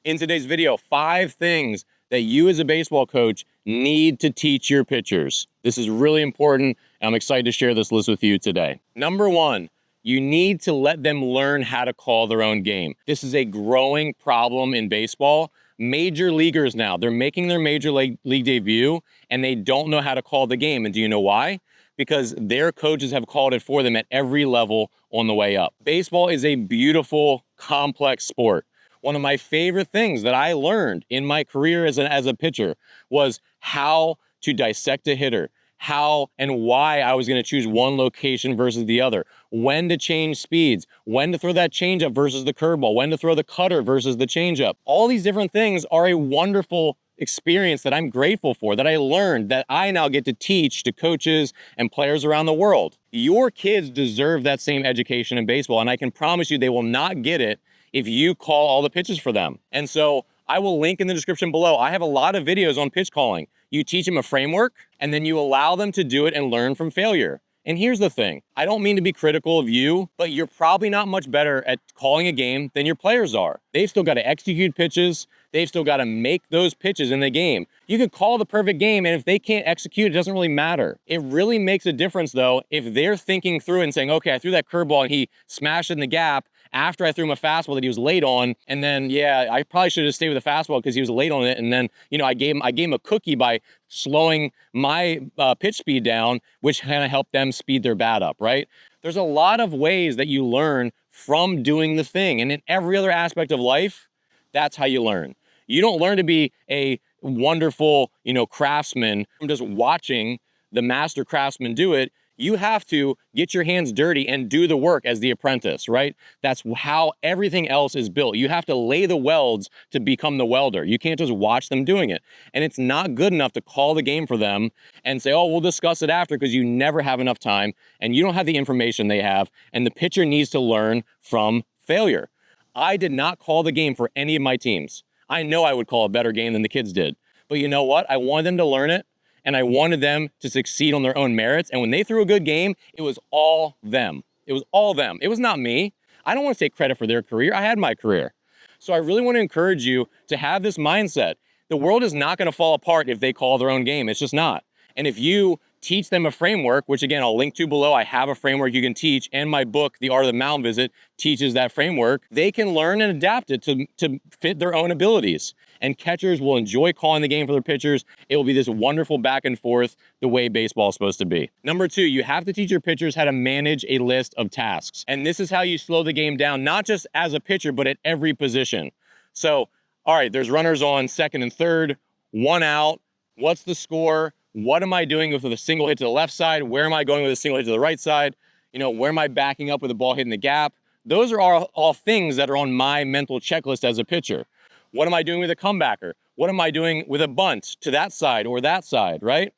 In today's video, 5 things that you as a baseball coach need to teach your pitchers. This is really important, and I'm excited to share this list with you today. Number 1, you need to let them learn how to call their own game. This is a growing problem in baseball. Major leaguers now, they're making their major league debut, and they don't know how to call the game. And do you know why? Because their coaches have called it for them at every level on the way up. Baseball is a beautiful, complex sport. One of my favorite things that I learned in my career as a pitcher was how to dissect a hitter, how and why I was going to choose one location versus the other, when to change speeds, when to throw that changeup versus the curveball, when to throw the cutter versus the changeup. All these different things are a wonderful experience that I'm grateful for, that I learned, that I now get to teach to coaches and players around the world. Your kids deserve that same education in baseball, and I can promise you they will not get it if you call all the pitches for them. And so I will link in the description below. I have a lot of videos on pitch calling. You teach them a framework, and then you allow them to do it and learn from failure. And here's the thing. I don't mean to be critical of you, but you're probably not much better at calling a game than your players are. They've still got to execute pitches. They've still got to make those pitches in the game. You could call the perfect game, and if they can't execute, it doesn't really matter. It really makes a difference, though, if they're thinking through and saying, okay, I threw that curveball and he smashed it in the gap after I threw him a fastball that he was late on, and then, yeah, I probably should have stayed with the fastball because he was late on it, and then, you know, I gave him a cookie by slowing my pitch speed down, which kind of helped them speed their bat up, right? There's a lot of ways that you learn from doing the thing, and in every other aspect of life, that's how you learn. You don't learn to be a wonderful, craftsman from just watching the master craftsman do it. You have to get your hands dirty and do the work as the apprentice, right? That's how everything else is built. You have to lay the welds to become the welder. You can't just watch them doing it. And it's not good enough to call the game for them and say, oh, we'll discuss it after, because you never have enough time and you don't have the information they have. And the pitcher needs to learn from failure. I did not call the game for any of my teams. I know I would call a better game than the kids did. But you know what? I wanted them to learn it. And I wanted them to succeed on their own merits. And when they threw a good game, it was all them. It was all them. It was not me. I don't want to take credit for their career. I had my career. So I really want to encourage you to have this mindset. The world is not going to fall apart if they call their own game. It's just not. And if you teach them a framework, which again, I'll link to below. I have a framework you can teach, and my book, The Art of the Mound Visit, teaches that framework. They can learn and adapt it to fit their own abilities. And catchers will enjoy calling the game for their pitchers. It will be this wonderful back and forth the way baseball is supposed to be. Number 2, you have to teach your pitchers how to manage a list of tasks. And this is how you slow the game down, not just as a pitcher, but at every position. So, all right, there's runners on second and third, 1 out. What's the score? What am I doing with a single hit to the left side? Where am I going with a single hit to the right side? Where am I backing up with a ball hitting the gap? Those are all things that are on my mental checklist as a pitcher. What am I doing with a comebacker? What am I doing with a bunt to that side or that side, right?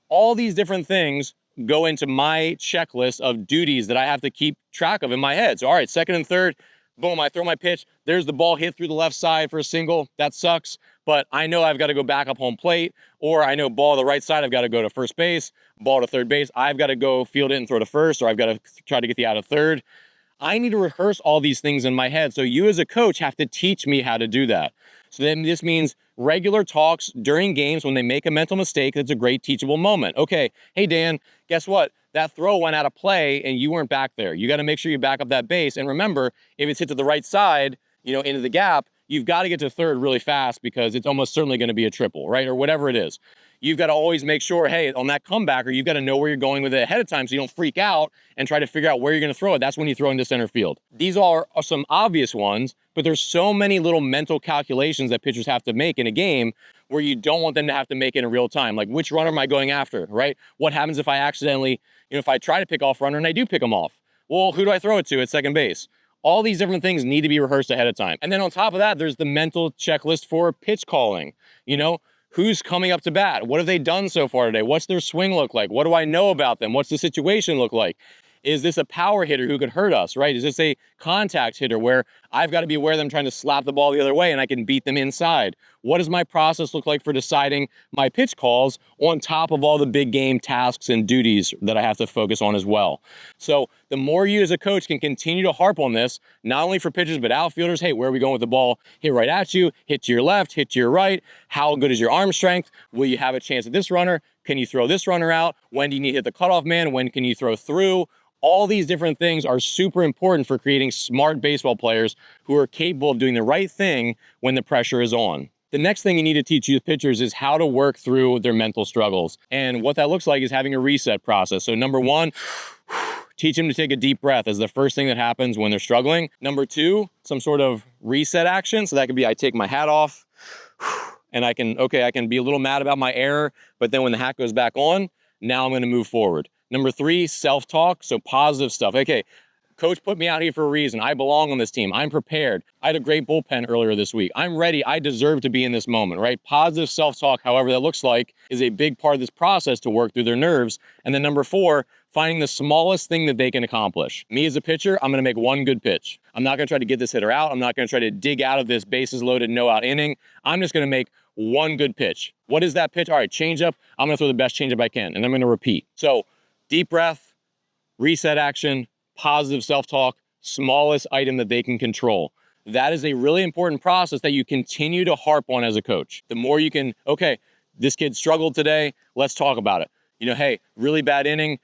All these different things go into my checklist of duties that I have to keep track of in my head. So, all right, second and third, boom, I throw my pitch. There's the ball hit through the left side for a single. That sucks. But I know I've got to go back up home plate, or I know ball to the right side, I've got to go to first base, ball to third base, I've got to go field it and throw to first, or I've got to try to get the out of third. I need to rehearse all these things in my head. So you as a coach have to teach me how to do that. So then this means regular talks during games when they make a mental mistake. That's a great teachable moment. Okay, hey Dan, guess what? That throw went out of play and you weren't back there. You got to make sure you back up that base. And remember, if it's hit to the right side, into the gap, you've got to get to third really fast because it's almost certainly going to be a triple, right? Or whatever it is. You've got to always make sure, hey, on that comebacker, you've got to know where you're going with it ahead of time so you don't freak out and try to figure out where you're going to throw it. That's when you throw into center field. These are some obvious ones, but there's so many little mental calculations that pitchers have to make in a game where you don't want them to have to make it in real time. Like, which runner am I going after, right? What happens if I accidentally, if I try to pick off runner and I do pick them off? Well, who do I throw it to at second base? All these different things need to be rehearsed ahead of time. And then on top of that, there's the mental checklist for pitch calling. Who's coming up to bat? What have they done so far today? What's their swing look like? What do I know about them? What's the situation look like? Is this a power hitter who could hurt us, right? Is this a contact hitter where I've got to be aware of them trying to slap the ball the other way and I can beat them inside. What does my process look like for deciding my pitch calls on top of all the big game tasks and duties that I have to focus on as well? So the more you as a coach can continue to harp on this, not only for pitchers, but outfielders, hey, where are we going with the ball? Hit right at you, hit to your left, hit to your right. How good is your arm strength? Will you have a chance at this runner? Can you throw this runner out? When do you need to hit the cutoff man? When can you throw through? All these different things are super important for creating smart baseball players who are capable of doing the right thing when the pressure is on. The next thing you need to teach youth pitchers is how to work through their mental struggles. And what that looks like is having a reset process. So number one, teach them to take a deep breath as the first thing that happens when they're struggling. Number two, some sort of reset action. So that could be I take my hat off and I can be a little mad about my error, but then when the hat goes back on, now I'm going to move forward. Number three, self-talk, so positive stuff. Okay, coach put me out here for a reason. I belong on this team. I'm prepared. I had a great bullpen earlier this week. I'm ready. I deserve to be in this moment, right? Positive self-talk, however that looks like, is a big part of this process to work through their nerves. And then number four, finding the smallest thing that they can accomplish. Me as a pitcher, I'm going to make one good pitch. I'm not going to try to get this hitter out. I'm not going to try to dig out of this bases loaded, no out inning. I'm just going to make one good pitch. What is that pitch? All right, changeup. I'm going to throw the best changeup I can, and I'm going to repeat. So deep breath, reset action, positive self-talk, smallest item that they can control. That is a really important process that you continue to harp on as a coach. The more you can, okay, this kid struggled today, let's talk about it. You know, hey, really bad inning,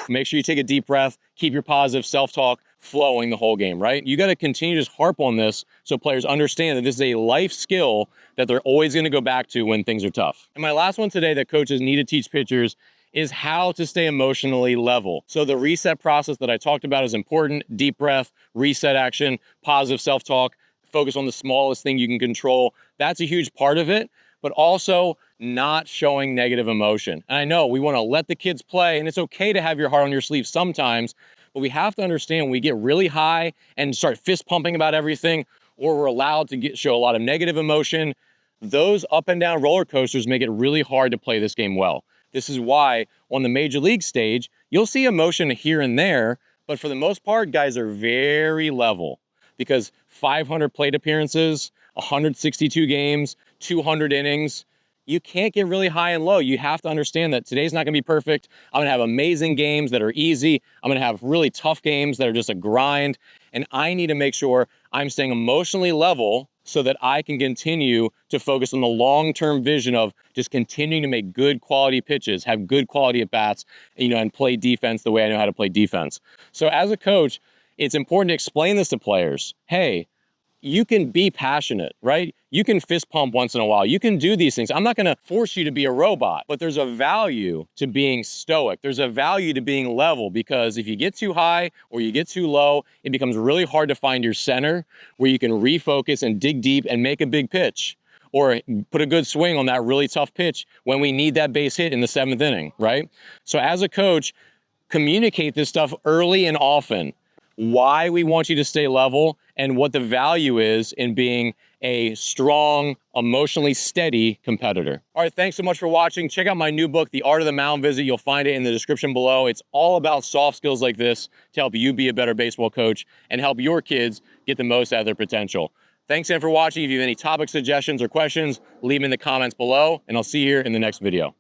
make sure you take a deep breath, keep your positive self-talk flowing the whole game, right? You got to continue to harp on this so players understand that this is a life skill that they're always going to go back to when things are tough. And my last one today that coaches need to teach pitchers is how to stay emotionally level. So the reset process that I talked about is important. Deep breath, reset action, positive self-talk, focus on the smallest thing you can control. That's a huge part of it, but also not showing negative emotion. And I know we want to let the kids play, and it's okay to have your heart on your sleeve sometimes, but we have to understand when we get really high and start fist pumping about everything, or we're allowed to show a lot of negative emotion, those up and down roller coasters make it really hard to play this game well. This is why on the major league stage, you'll see emotion here and there, but for the most part, guys are very level because 500 plate appearances, 162 games, 200 innings, you can't get really high and low. You have to understand that today's not going to be perfect. I'm going to have amazing games that are easy. I'm going to have really tough games that are just a grind. And I need to make sure I'm staying emotionally level so that I can continue to focus on the long-term vision of just continuing to make good quality pitches, have good quality at bats, and play defense the way I know how to play defense. So as a coach, it's important to explain this to players. Hey, you can be passionate, right? You can fist pump once in a while. You can do these things. I'm not going to force you to be a robot, but there's a value to being stoic. There's a value to being level, because if you get too high or you get too low, it becomes really hard to find your center where you can refocus and dig deep and make a big pitch or put a good swing on that really tough pitch when we need that base hit in the 7th inning, right? So as a coach, communicate this stuff early and often. Why we want you to stay level and what the value is in being a strong, emotionally steady competitor. All right, thanks so much for watching. Check out my new book, The Art of the Mound Visit. You'll find it in the description below. It's all about soft skills like this to help you be a better baseball coach and help your kids get the most out of their potential. Thanks again for watching. If you have any topic suggestions or questions, leave them in the comments below, and I'll see you here in the next video.